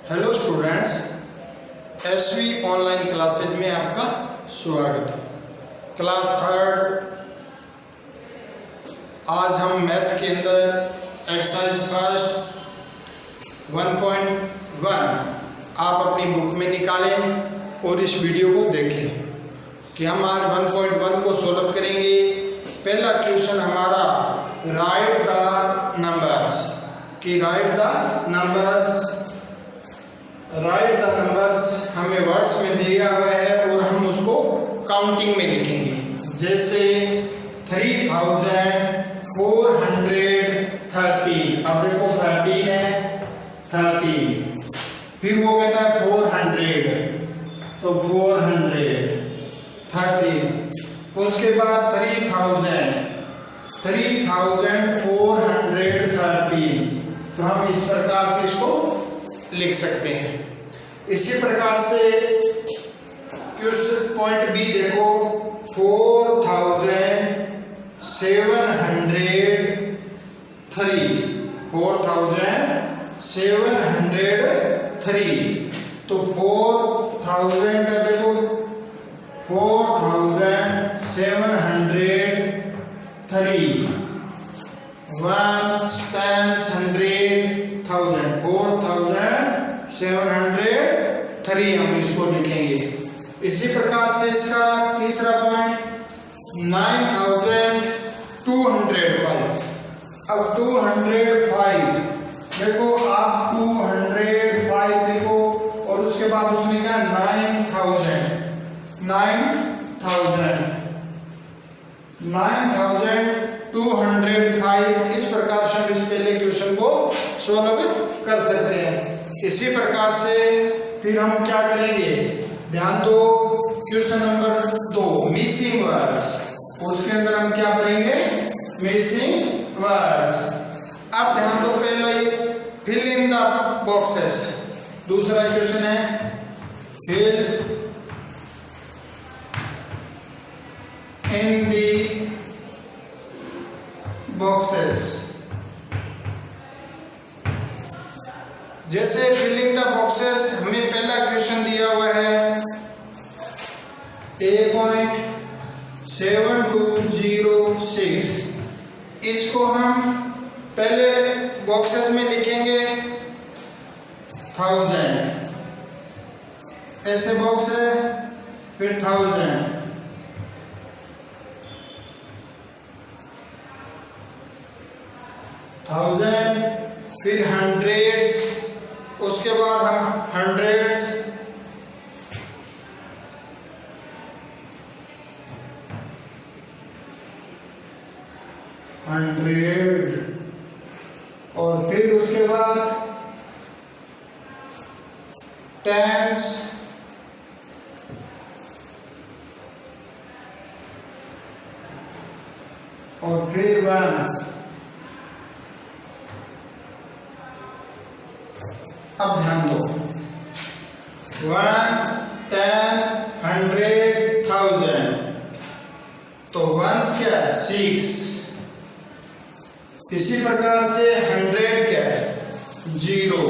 Hello students, SV online classes में आपका स्वागत है। क्लास थर्ड, आज हम मैथ के अंदर एक्सरसाइज फर्स्ट 1.1 आप अपनी बुक में निकालें और इस वीडियो को देखें कि हम आज 1.1 को सोल्व करेंगे। पहला क्वेश्चन हमारा राइट द नंबर्स कि राइट द नंबर्स हमें वर्ड्स में दिया हुआ है और हम उसको काउंटिंग में लिखेंगे। जैसे 3430, अब देखो 13 है 13, फिर वो कहता है 400 तो 413, उसके बाद 3413 तो हम इस प्रकार से इसको लिख सकते हैं। इसी प्रकार से क्वेश्चन पॉइंट बी देखो 4703 तो 4000 का देखो 4703 ones, tens, 100,000 4703 हम इसको लिखेंगे। इसी प्रकार से इसका तीसरा पॉइंट 9205, अब 205 देखो, आप 205 देखो और उसके बाद उसने कहा 9205। इस प्रकार से हम इस पहले क्वेश्चन को सॉल्व कर सकते हैं। इसी प्रकार से फिर हम क्या करेंगे, ध्यान दो, क्वेश्चन नंबर 2 मिसिंग वर्ड्स, उसके अंदर हम क्या करेंगे, मिसिंग वर्ड्स। अब ध्यान दो, पहला ये फिल इन द बॉक्सेस, दूसरा क्वेश्चन है फिल इन द बॉक्सेस। जैसे फिलिंग द बॉक्सेस हमें पहला क्वेश्चन दिया हुआ है 8.7206, इसको हम पहले बॉक्सेस में लिखेंगे 1000, ऐसे बॉक्स है, फिर 1000, फिर हंड्रेड्स, उसके बाद हम हंड्रेड्स, और फिर उसके बाद टेंस, और फिर वंस। अब ध्यान दो, वंस, टेंस, 100, 1000, तो वंस क्या है 6, इसी प्रकार से 100 क्या है 0,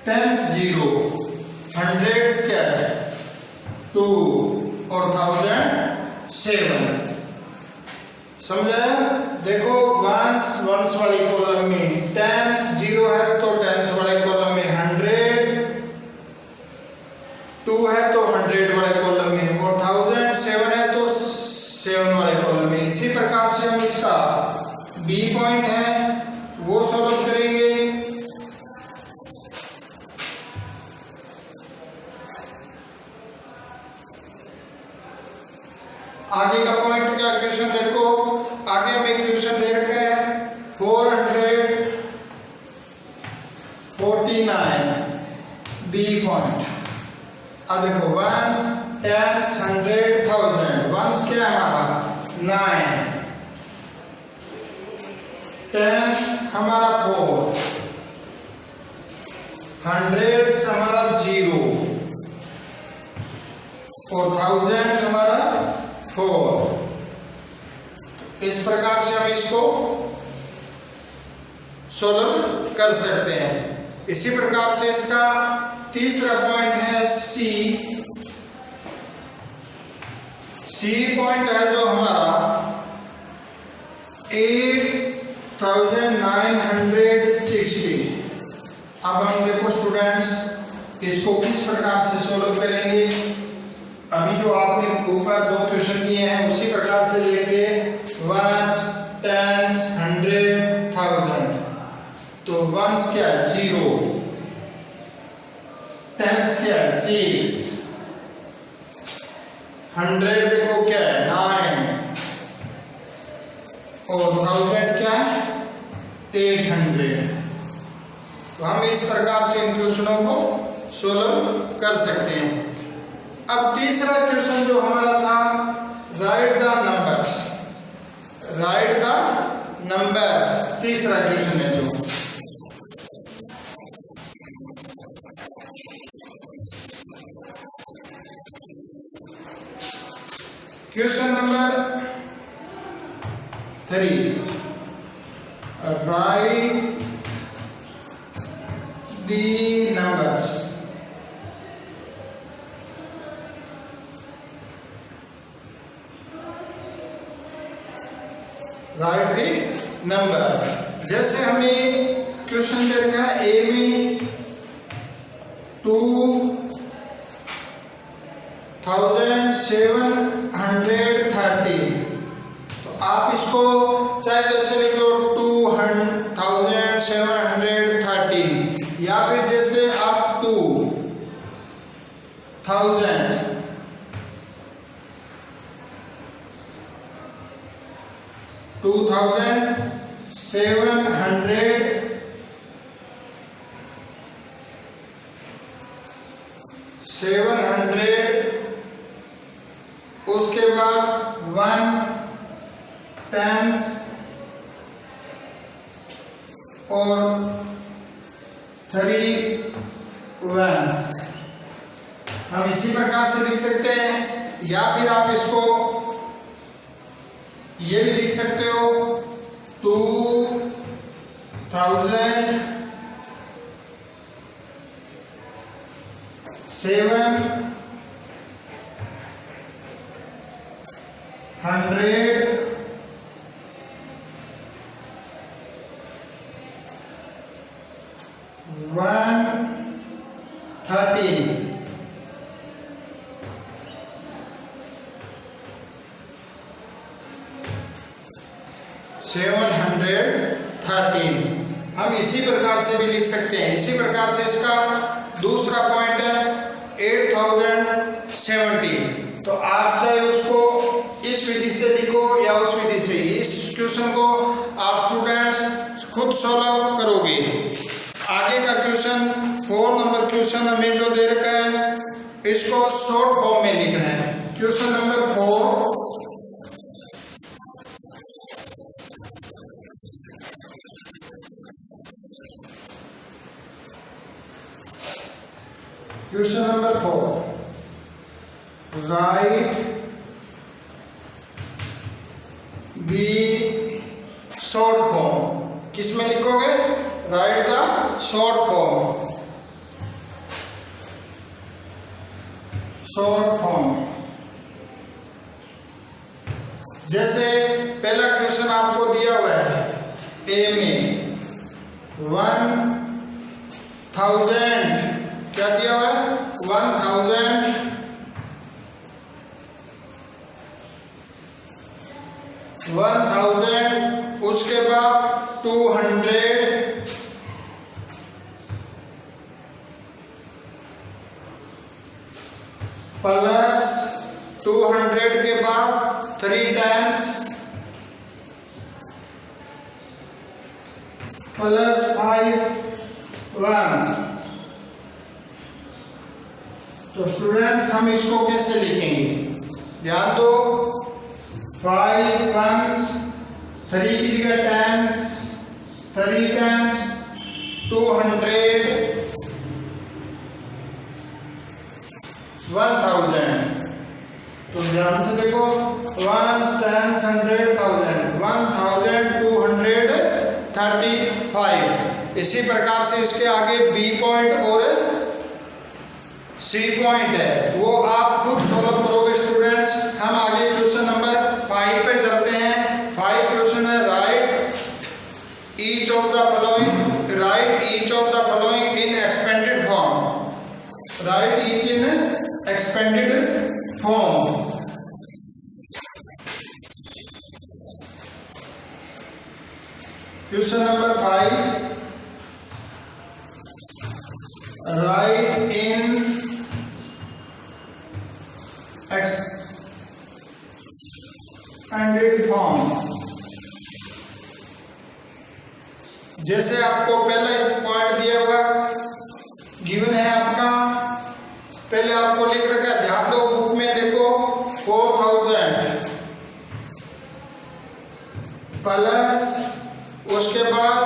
टेंस 0, हंड्रेड्स क्या है 2 और 1000 7। समझा? देखो वंस वाली कॉलम में, टेंस 0 है तो टेंस वाले कॉलम में, 100 2 है तो 100 वाले कॉलम में, और 1000 7 है तो 7 वाले कॉलम में। इसी प्रकार से हम इसका बी पॉइंट है वो सॉल्व करेंगे। आगे का पॉइंट क्या क्वेश्चन देखो, आगे हमें क्वेश्चन दे रखा है 449 बी पॉइंट। अब देखो वंस, टेंस, 100, 1000, वंस क्या है हमारा 9, टेंस हमारा 4, हंड्रेड्स हमारा 0 और 1000 हमारा 4। इस प्रकार से हम इसको सोल्व कर सकते हैं। इसी प्रकार से इसका तीसरा पॉइंट है सी। सी पॉइंट है जो हमारा 8960। अब हम देखो स्टूडेंट्स इसको किस प्रकार से सोल्व करेंगे। अभी जो आपने ऊपर दो क्वेश्चन किए हैं उसी प्रकार से लेके 1s, 10s, 100, 1000। तो 1s क्या है 0, 10s क्या है 6, 100 देखो क्या है 9 और 1000 क्या है 800। तो हम इस प्रकार से इन क्वेश्चनों को सोल्व कर सकते हैं। अब तीसरा क्वेश्चन जो हमारा था right the numbers. Right the numbers तीसरा क्वेश्चन है जो question number 3। Right the numbers. Right the number. जैसे हमें क्वेश्चन दे रखा है ए में 2730। तो आप इसको चाहे जैसे लिख लो 2730 या फिर जैसे आप 2000 700 उसके बाद 1 10s और 3 1s। हम इसी प्रकार से लिख सकते हैं या फिर आप इसको ये भी लिख सकते हो 2700 113। हम इसी प्रकार से भी लिख सकते हैं। इसी प्रकार से इसका दूसरा पॉइंट है 8070। तो आप चाहे उसको इस विधि से लिखो या उस विधि से। इस क्वेश्चन को आप स्टूडेंट्स खुद सॉल्व करोगे। आगे का क्वेश्चन 4 नंबर क्वेश्चन हमें जो दे रखा है इसको शॉर्ट फॉर्म में लिखना है। Question number 4। Question number 4 right दी शॉर्ट फॉर्म। किस में लिखोगे right the short form. Short form जैसे पहला क्वेश्चन आपको दिया हुआ है ए में 1000 क्या दिया हुआ है 1000 उसके बाद 200 प्लस 200 के बाद 3 टाइम्स प्लस 5 1। तो स्टूडेंट्स हम इसको कैसे लिखेंगे ध्यान दो। 5 1s 3 की जगह टाइम्स 3 टाइम्स 200 1000। तो ध्यान से देखो 1s 10s 100 1000 1235। इसी प्रकार से इसके आगे बी पॉइंट और सी पॉइंट है, वो आप खुद सॉल्व करोगे स्टूडेंट्स। हम आगे क्वेश्चन नंबर 5 पे चलते हैं। 5 क्वेश्चन है, right each of the following in expanded form. Right each in expanded form. Question number 5, right in expanded form. जैसे आपको पहले पॉइंट दिया हुआ गिवन है आपका, पहले आपको लिख रखा है, ध्यान दो बुक में देखो, 4000 प्लस उसके बाद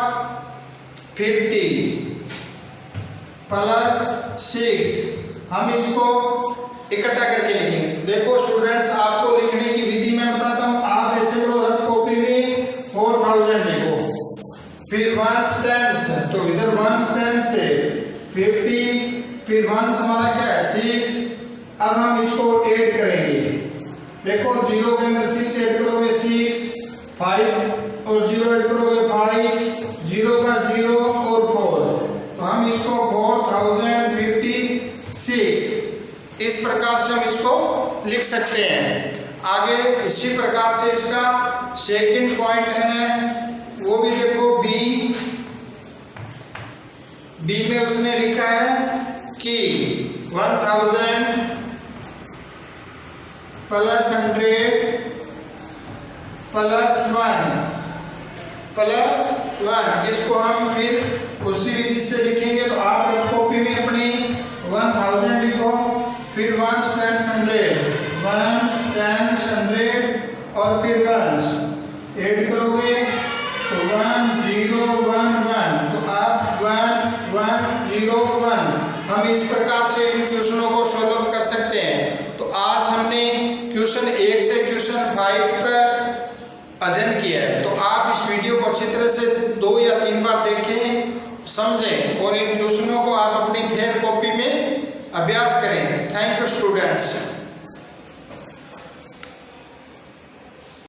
50 प्लस 6। हम इसको इकट्ठा करके लिखेंगे। देखो स्टूडेंट्स, आपको लिखने की विधि मैं बताता हूं। आप ऐसे करो, हर कॉपी में 4000 लिखो, फिर 1 टेंस, तो इधर 1 टेंस से 50, फिर 1 हमारा क्या है 6। अब हम इसको ऐड करेंगे। देखो 0 के अंदर 6 ऐड करोगे 6, 5 और 0 ऐड करोगे 5, 0 का 0 और 4, तो हम इसको 4056 इस प्रकार से हम इसको लिख सकते हैं। आगे इसी प्रकार से इसका सेकंड पॉइंट है, वो भी देखो बी में उसने लिखा है कि 1000 प्लस 100 प्लस 1 इसको हम फिर उसी विधि से लिखेंगे। तो आप कॉपी में अपनी 1000 लिखो, फिर 1 टेंस 100 और फिर 1 ऐड करोगे तो 1 0 1 1, तो आप 1 1 0 1। हम इस प्रकार से इन क्वेश्चनों को सॉल्व कर सकते हैं। तो आज हमने क्वेश्चन 1 से क्वेश्चन 5 तक अध्ययन किया है। तो आप इस वीडियो को अच्छी तरह से 2 या 3 बार देखें, समझें और इन क्वेश्चनों को आप अपनी फेयर कॉपी में अभ्यास